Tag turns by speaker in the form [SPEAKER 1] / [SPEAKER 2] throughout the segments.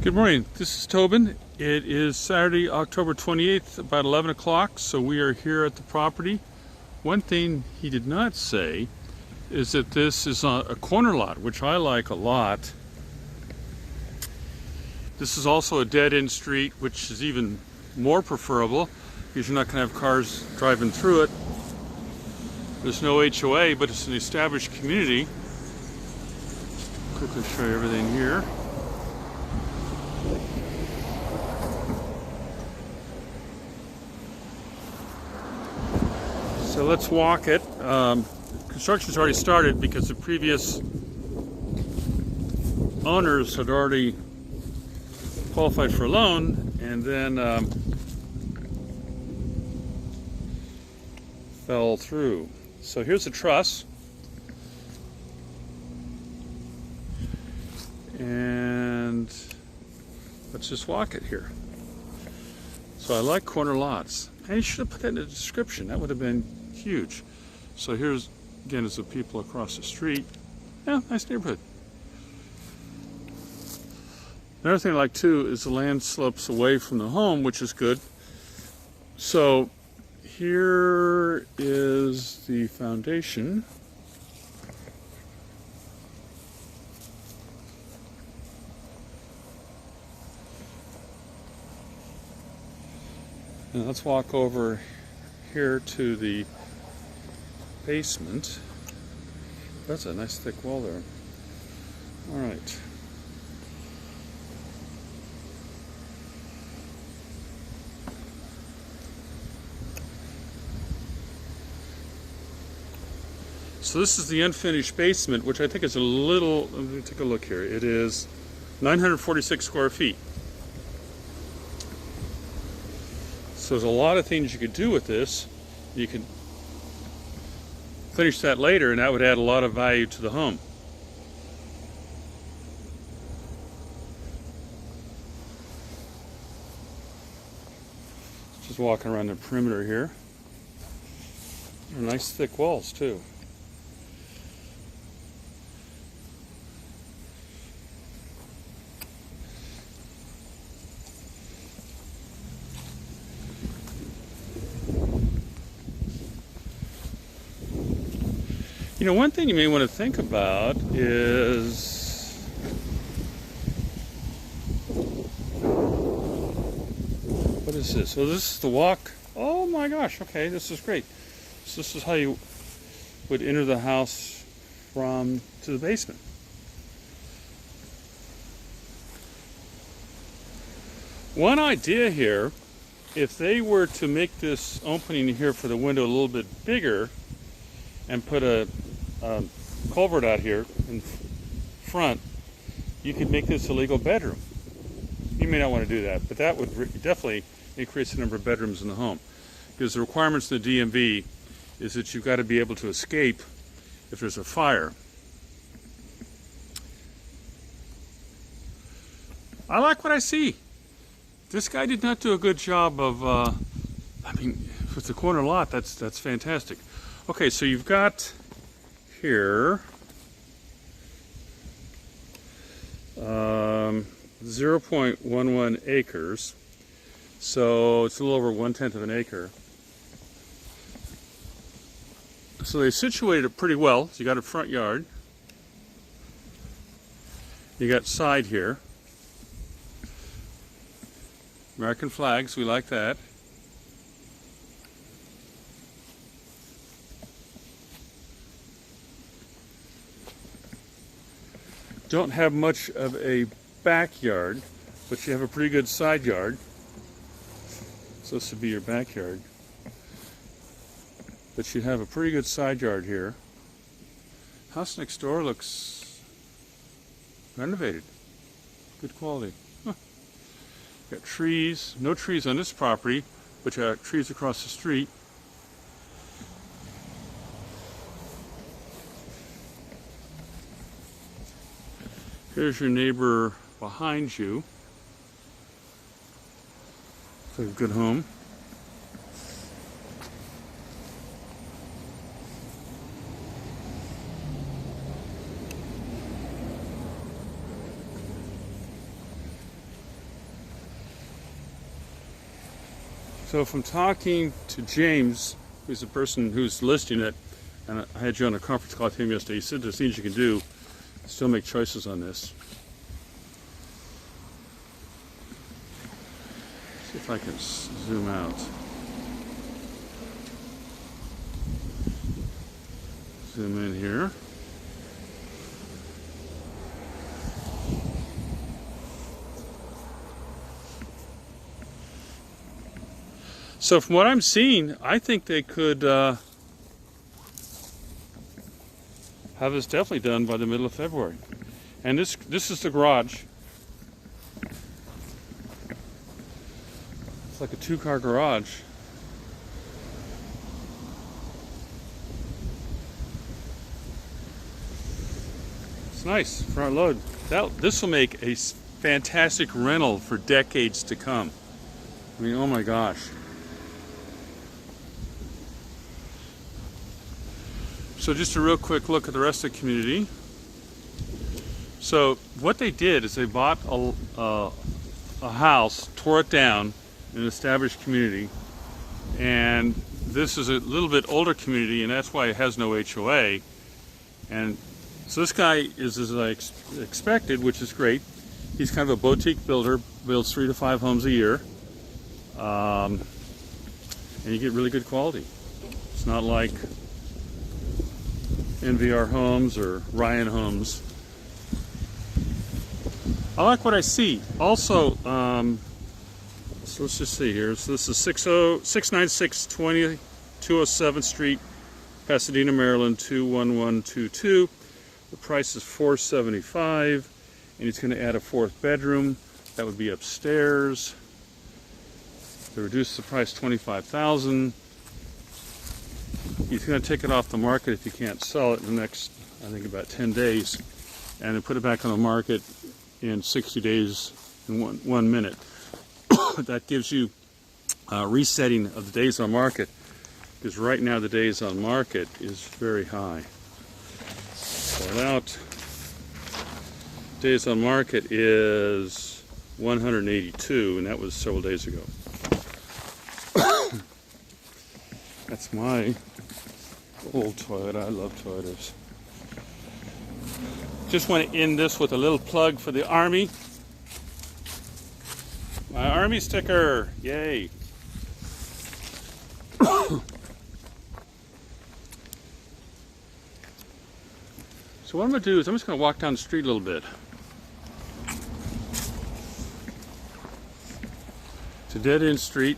[SPEAKER 1] Good morning, this is Tobin. It is Saturday, October 28th, about 11 o'clock, so we are here at the property. One thing he did not say is that this is a corner lot, which I like a lot. This is also a dead-end street, which is even more preferable because you're not going to have cars driving through it. There's no HOA, but it's an established community. Quickly show you everything here. So let's walk it. Construction's already started because the previous owners had already qualified for a loan and then fell through. So here's the truss. And let's just walk it here. So I like corner lots. And you should have put that in the description. That would have been huge. So here's, again, is the people across the street. Yeah, nice neighborhood. Another thing I like too is the land slopes away from the home, which is good. So here is the foundation. And let's walk over here to the basement. That's a nice thick wall there. All right. So this is the unfinished basement, which I think is a little, let me take a look here. It is 946 square feet. So there's a lot of things you could do with this. You can finish that later, and that would add a lot of value to the home. Just walking around the perimeter here. They're nice thick walls too. You know, one thing you may want to think about is what is this? So this is the walk. Oh my gosh, okay, this is great. So this is how you would enter the house from to the basement. One idea here, if they were to make this opening here for the window a little bit bigger and put a culvert out here in front, you could make this a legal bedroom. You may not want to do that, but that would definitely increase the number of bedrooms in the home, because the requirements in the DMV is that you've got to be able to escape if there's a fire. I like what I see. This guy did not do a good job of, I mean, with the corner lot, that's fantastic. Okay, so you've got here 0.11 acres, so it's a little over 1/10 of an acre. So they situated it pretty well. So you got a front yard, you got side here, American flags, we like that. Don't have much of a backyard, but you have a pretty good side yard. So this would be your backyard. But you have a pretty good side yard here. House next door looks renovated. Good quality. Huh. Got trees, no trees on this property, but you got trees across the street. Here's your neighbor behind you. It's a good home. So from talking to James, who's the person who's listing it, and I had you on a conference call with him yesterday, he said there's things you can do, still make choices on this. See if I can zoom out. Zoom in here. So from what I'm seeing, I think they could have this definitely done by the middle of February. And this is the garage. It's like a 2-car garage. It's nice, front load. This will make a fantastic rental for decades to come. I mean, oh my gosh. So just a real quick look at the rest of the community. So what they did is they bought a house, tore it down in an established community, and this is a little bit older community, and that's why it has no HOA. And so this guy is as I expected, which is great. He's kind of a boutique builder, builds 3 to 5 homes a year, and you get really good quality. It's not like NVR Homes or Ryan Homes. I like what I see. Also, so let's just see here. So this is 69620 207th Street, Pasadena, Maryland 21122. The price is $475, and he's going to add a 4th bedroom. That would be upstairs. They reduced the price $25,000. He's going to take it off the market if you can't sell it in the next, I think, about 10 days, and then put it back on the market in 60 days in one minute. That gives you resetting of the days on market, because right now the days on market is very high. So out, days on market is 182, and that was several days ago. That's my old Toyota. I love Toyotas. Just want to end this with a little plug for the Army. My Army sticker, yay. So what I'm going to do is I'm just going to walk down the street a little bit. It's a dead-end street,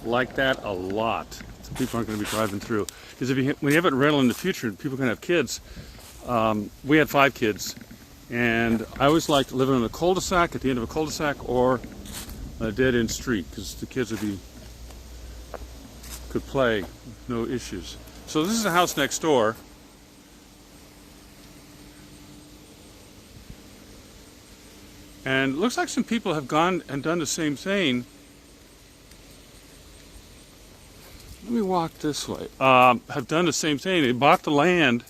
[SPEAKER 1] like that a lot. So people aren't going to be driving through. Because when you have it rental in the future, people can have kids. We had 5 kids, and I always liked living in a cul-de-sac, at the end of a cul-de-sac, or a dead-end street, because the kids could play, no issues. So this is the house next door. And it looks like some people have gone and done the same thing. Let me walk this way. Have done the same thing. They bought the land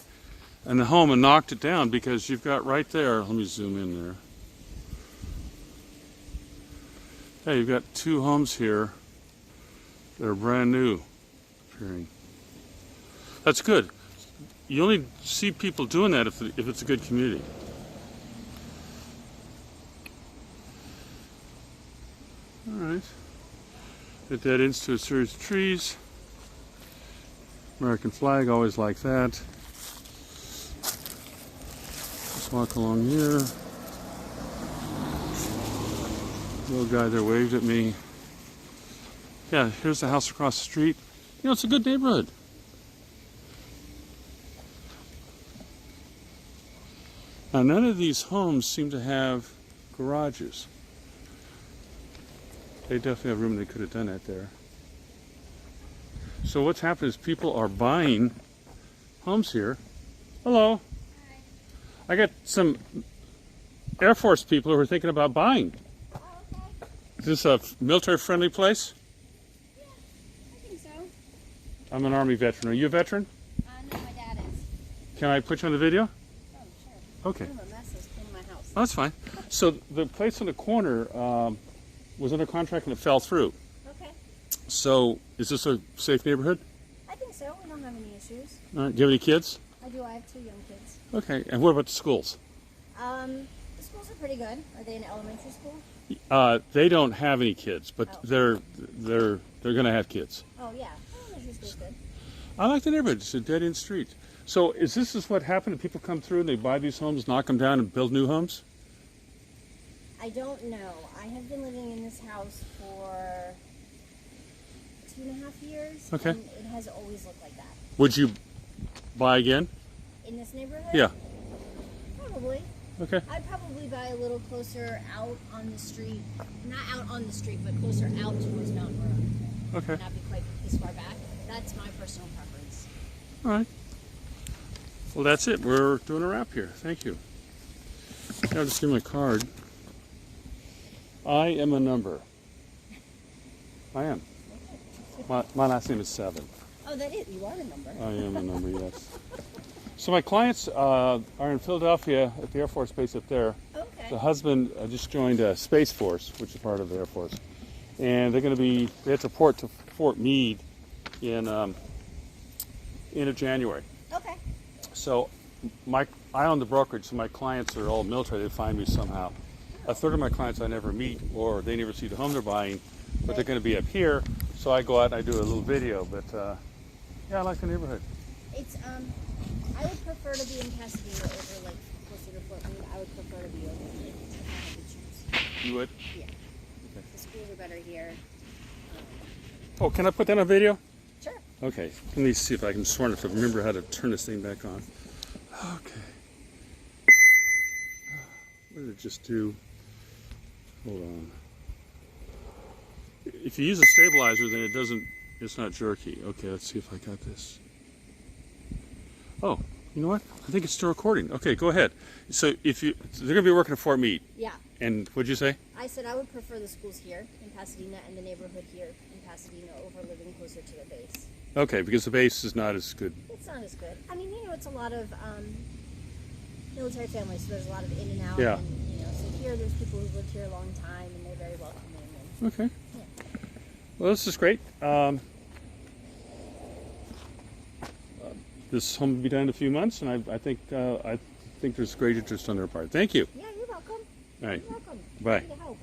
[SPEAKER 1] and the home and knocked it down, because you've got right there, let me zoom in there. Yeah, you've got 2 homes here that are brand new appearing. That's good. You only see people doing that if it's a good community. All right. The dead ends to a series of trees. American flag, always like that. Just walk along here. Little guy there waved at me. Yeah, here's the house across the street. You know, it's a good neighborhood. Now, none of these homes seem to have garages. They definitely have room. They could have done that there. So what's happened is people are buying homes here. Hello.
[SPEAKER 2] Hi.
[SPEAKER 1] I got some Air Force people who are thinking about buying.
[SPEAKER 2] Oh, okay.
[SPEAKER 1] Is this a military-friendly place?
[SPEAKER 2] Yeah, I think so.
[SPEAKER 1] I'm an Army veteran. Are you a veteran?
[SPEAKER 2] No, my dad is.
[SPEAKER 1] Can I put you on the video?
[SPEAKER 2] Oh, sure.
[SPEAKER 1] Okay.
[SPEAKER 2] I'm a mess that's in my house.
[SPEAKER 1] Oh, that's fine. So the place on the corner was under contract and it fell through.
[SPEAKER 2] Okay.
[SPEAKER 1] So, is this a safe neighborhood?
[SPEAKER 2] I think so. We don't have any issues.
[SPEAKER 1] All right. Do you have any kids?
[SPEAKER 2] I do. I have 2 young kids.
[SPEAKER 1] Okay. And what about the schools?
[SPEAKER 2] The schools are pretty good. Are they in elementary school?
[SPEAKER 1] They don't have any kids, but
[SPEAKER 2] Oh.
[SPEAKER 1] they're going to have kids.
[SPEAKER 2] Oh, yeah. Elementary school's good.
[SPEAKER 1] I like the neighborhood. It's a dead-end street. So, is this what happened? People come through and they buy these homes, knock them down, and build new homes?
[SPEAKER 2] I don't know. I have been living in this house for 2.5 years.
[SPEAKER 1] Okay.
[SPEAKER 2] And it has always looked like that.
[SPEAKER 1] Would you buy again?
[SPEAKER 2] In this neighborhood?
[SPEAKER 1] Yeah.
[SPEAKER 2] Probably.
[SPEAKER 1] Okay.
[SPEAKER 2] I'd probably buy a little closer out on the street. Not out on the street, but closer out towards Mountain Road.
[SPEAKER 1] Okay.
[SPEAKER 2] Not be quite this far back. That's my personal preference.
[SPEAKER 1] All right. Well, that's it. We're doing a wrap here. Thank you. Now, I'll just give my card. I am a number. I am. My last name is Seven.
[SPEAKER 2] Oh, that is. You are the number.
[SPEAKER 1] I am a number, yes. So my clients are in Philadelphia at the Air Force Base up there.
[SPEAKER 2] Okay.
[SPEAKER 1] The husband just joined Space Force, which is part of the Air Force. And they have to report to Fort Meade in end of January.
[SPEAKER 2] Okay.
[SPEAKER 1] So I own the brokerage, so my clients are all military. They find me somehow. A third of my clients I never meet, or they never see the home they're buying, but they're going to be up here. So I go out and I do a little video. But yeah, I like the neighborhood.
[SPEAKER 2] It's I would prefer to be in Pasadena over like closer to Fort Meade. I would prefer to be over here if I had to choose.
[SPEAKER 1] You would?
[SPEAKER 2] Yeah.
[SPEAKER 1] Okay.
[SPEAKER 2] The schools are better here.
[SPEAKER 1] Oh, can I put that on video?
[SPEAKER 2] Sure.
[SPEAKER 1] Okay. Let me see if I can smart enough to remember how to turn this thing back on. Okay. What did it just do? Hold on. If you use a stabilizer, then it's not jerky. Okay, let's see if I got this. Oh, you know what? I think it's still recording. Okay, go ahead. So they're going to be working at Fort Meade.
[SPEAKER 2] Yeah.
[SPEAKER 1] And what'd you say?
[SPEAKER 2] I said I would prefer the schools here in Pasadena and the neighborhood here in Pasadena over living closer to the base.
[SPEAKER 1] Okay, because the base is not as good.
[SPEAKER 2] It's not as good. I mean, it's a lot of military families, so there's a lot of in and out.
[SPEAKER 1] Yeah.
[SPEAKER 2] And, so here there's people who've lived here a long time and they're very welcoming. And,
[SPEAKER 1] Okay.
[SPEAKER 2] yeah.
[SPEAKER 1] Well, this is great. This home will be done in a few months, and I think there's great interest on their part. Thank you.
[SPEAKER 2] Yeah, you're welcome.
[SPEAKER 1] All right.
[SPEAKER 2] You're welcome.
[SPEAKER 1] Bye.
[SPEAKER 2] Happy to help.